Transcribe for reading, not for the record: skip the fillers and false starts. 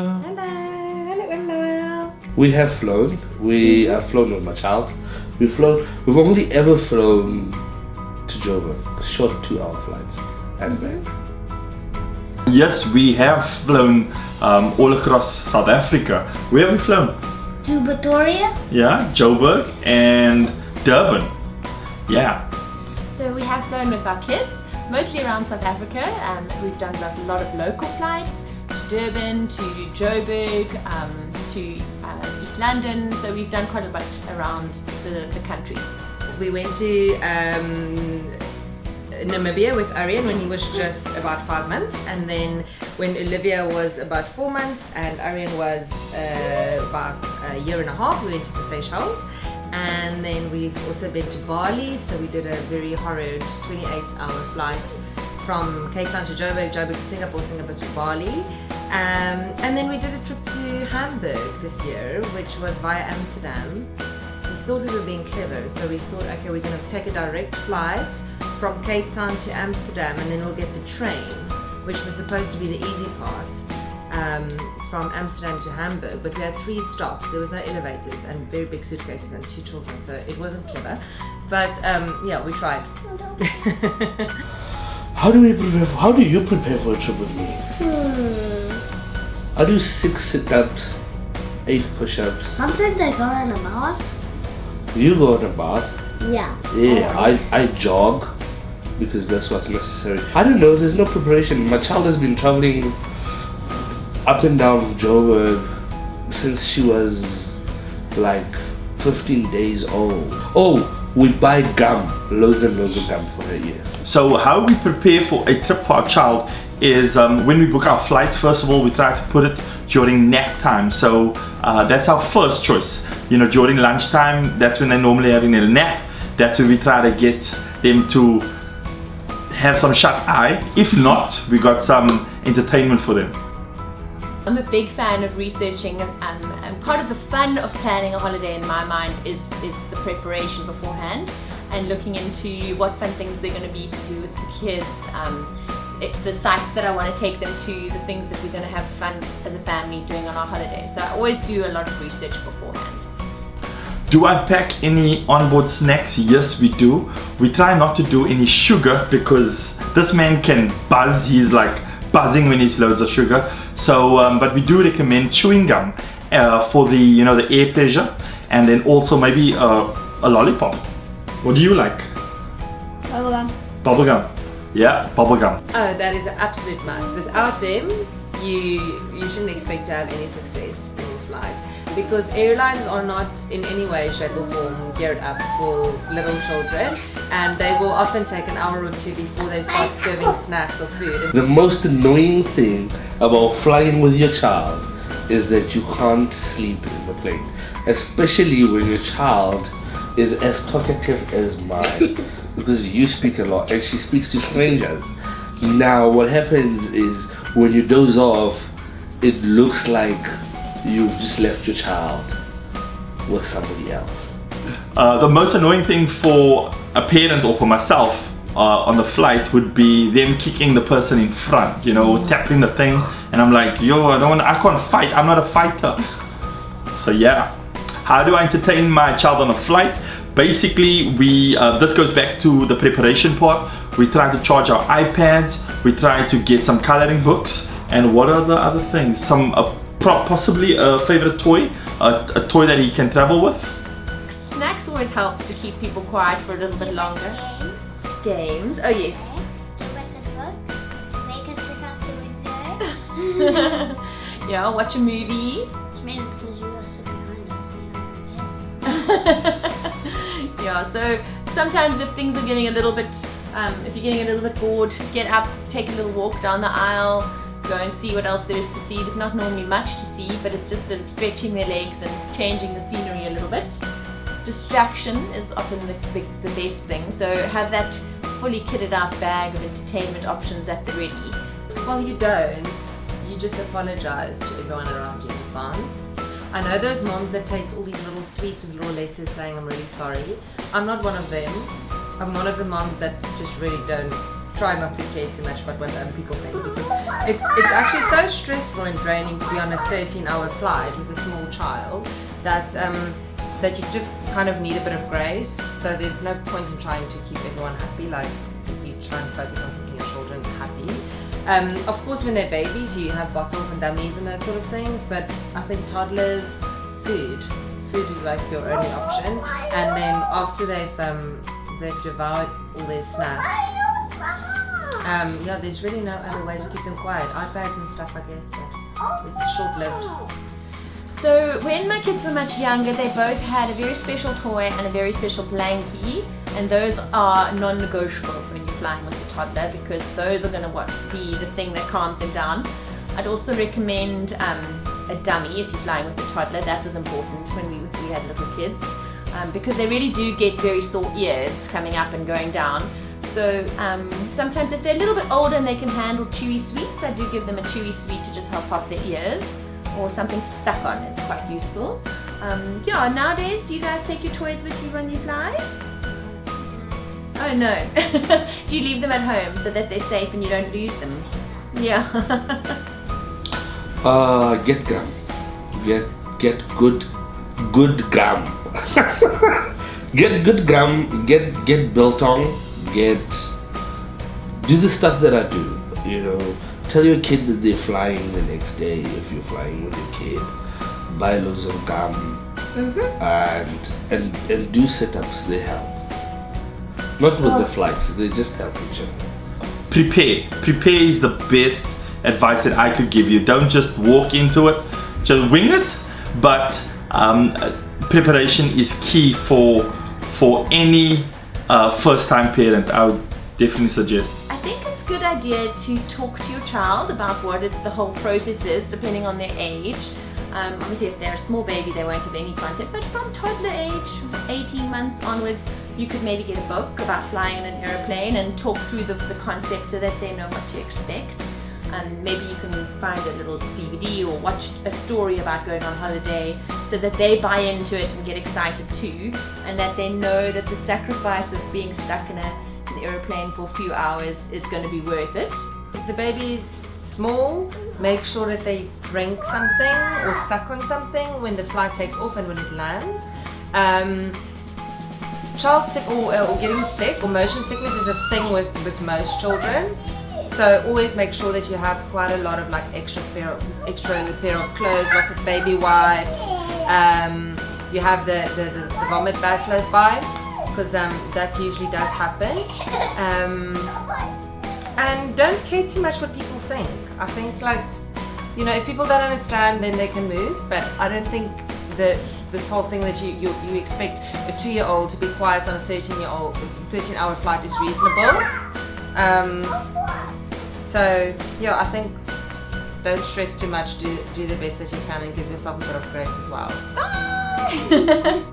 Hello. We have flown. We have flown with my child. We've only ever flown to Joburg, short 2-hour flights and back. Yes, we have flown all across South Africa. Where have we flown? To Pretoria. Yeah, Joburg and Durban. Yeah. So we have flown with our kids, mostly around South Africa. We've done a lot of local flights to Durban, to Joburg, to East London. So we've done quite a bit around the country. So we went to Namibia with Aryan when he was just about 5 months, and then when Olivia was about 4 months and Aryan was about a year and a half, we went to the Seychelles. And then we've also been to Bali, so we did a very horrid 28-hour flight from Cape Town to Joburg, Joburg to Singapore, Singapore to Bali. And then we did a trip to Hamburg this year, which was via Amsterdam. We thought we were being clever, so we thought, okay, we're going to take a direct flight from Cape Town to Amsterdam, and then we'll get the train, which was supposed to be the easy part, from Amsterdam to Hamburg. But we had 3 stops, there was no elevators, and very big suitcases and 2 children, so it wasn't clever. But yeah, we tried. How do you prepare for a trip with me? I do 6 sit-ups, 8 push-ups. Sometimes I go in a bath. You go in a bath. Yeah. Yeah, I jog because that's what's necessary. I don't know, there's no preparation. My child has been traveling up and down Joburg since she was like 15 days old. Oh, we buy gum, loads and loads of gum for her ear. So how we prepare for a trip for our child is when we book our flights, first of all, we try to put it during nap time. So that's our first choice. You know, during lunchtime, that's when they're normally having a nap. That's when we try to get them to have some shut eye. If not, we got some entertainment for them. I'm a big fan of researching, and part of the fun of planning a holiday in my mind is the preparation beforehand and looking into what fun things they're going to be to do with the kids, the sites that I want to take them to, the things that we're going to have fun as a family doing on our holiday. So I always do a lot of research beforehand. Do I pack any onboard snacks? Yes, we do. We try not to do any sugar because this man can buzz. He's like buzzing when he loads of sugar. So, but we do recommend chewing gum for the, you know, the air pleasure, and then also maybe a lollipop. What do you like? Bubblegum. Bubblegum. Yeah, bubblegum. Oh, that is an absolute must. Without them, you shouldn't expect to have any success in your flight, because airlines are not in any way, shape or form geared up for little children, and they will often take an hour or 2 before they start serving snacks or food. The most annoying thing about flying with your child is that you can't sleep in the plane, especially when your child is as talkative as mine, because you speak a lot and she speaks to strangers. Now what happens is when you doze off, it looks like you've just left your child with somebody else. The most annoying thing for a parent or for myself on the flight would be them kicking the person in front, you know, tapping the thing, and I'm like, yo, I can't fight, I'm not a fighter. So yeah, how do I entertain my child on a flight? Basically, this goes back to the preparation part. We try to charge our iPads, we try to get some coloring books, and what are the other things? Possibly a favorite toy, a toy that he can travel with. Snacks always helps to keep people quiet for a little bit longer. Games. Oh yes. Give us a book. Make us look out the window. Yeah, watch a movie. Maybe because you are so behind us. Yeah, so sometimes if things are getting a little bit, if you're getting a little bit bored, get up, take a little walk down the aisle, go and see what else there is to see. There's not normally much to see, but it's just stretching their legs and changing the scenery a little bit. Distraction is often the best thing, so have that fully kitted out bag of entertainment options at the ready. Well, you don't. You just apologize to everyone around you in advance. I know those moms that takes all these little sweets with little letters saying I'm really sorry. I'm not one of them. I'm one of the moms that just really don't try not to care too much about what other people think, because it's actually so stressful and draining to be on a 13-hour flight with a small child that that you just kind of need a bit of grace. So there's no point in trying to keep everyone happy. Like, you try and focus on keeping your children happy. Of course, when they're babies, you have bottles and dummies and that sort of thing. But I think toddlers, food is like your only option. And then after they've devoured all their snacks, yeah, there's really no other way to keep them quiet. iPads and stuff, I guess, but it's short-lived. So when my kids were much younger, they both had a very special toy and a very special blankie, and those are non-negotiables when you're flying with a toddler, because those are going to be the thing that calms them down. I'd also recommend a dummy if you're flying with a toddler. That was important when we had little kids, because they really do get very sore ears coming up and going down. So sometimes if they're a little bit older and they can handle chewy sweets, I do give them a chewy sweet to just help pop their ears, or something to suck on. It's quite useful. Yeah, nowadays, do you guys take your toys with you when you fly? Oh no. Do you leave them at home so that they're safe and you don't lose them? Yeah. Get gum. Get good gum. Get good gum. Get biltong. Do the stuff that I do. You know, tell your kid that they're flying the next day. If you're flying with your kid, buy loads of gum and do sit-ups. They help. Not with the flights. They just help each other. Prepare is the best advice that I could give you. Don't just walk into it, just wing it. But preparation is key for any first-time parent. I would definitely suggest. I think it's a good idea to talk to your child about what the whole process is, depending on their age. Obviously, if they're a small baby, they won't have any concept, but from toddler age, 18 months onwards, you could maybe get a book about flying in an aeroplane and talk through the concept so that they know what to expect. Maybe you can find a little DVD or watch a story about going on holiday so that they buy into it and get excited too, and that they know that the sacrifice of being stuck in an aeroplane for a few hours is going to be worth it. If the baby is small, make sure that they drink something or suck on something when the flight takes off and when it lands. Child sick or getting sick or motion sickness is a thing with most children. So always make sure that you have quite a lot of like extra pair of clothes, lots of baby wipes. You have the vomit bag close by, because that usually does happen. And don't care too much what people think. I think, like, you know, if people don't understand, then they can move. But I don't think that this whole thing that you expect a 2-year-old to be quiet on a 13-hour flight is reasonable. So yeah, I think don't stress too much. Do the best that you can and give yourself a bit of grace as well. Bye!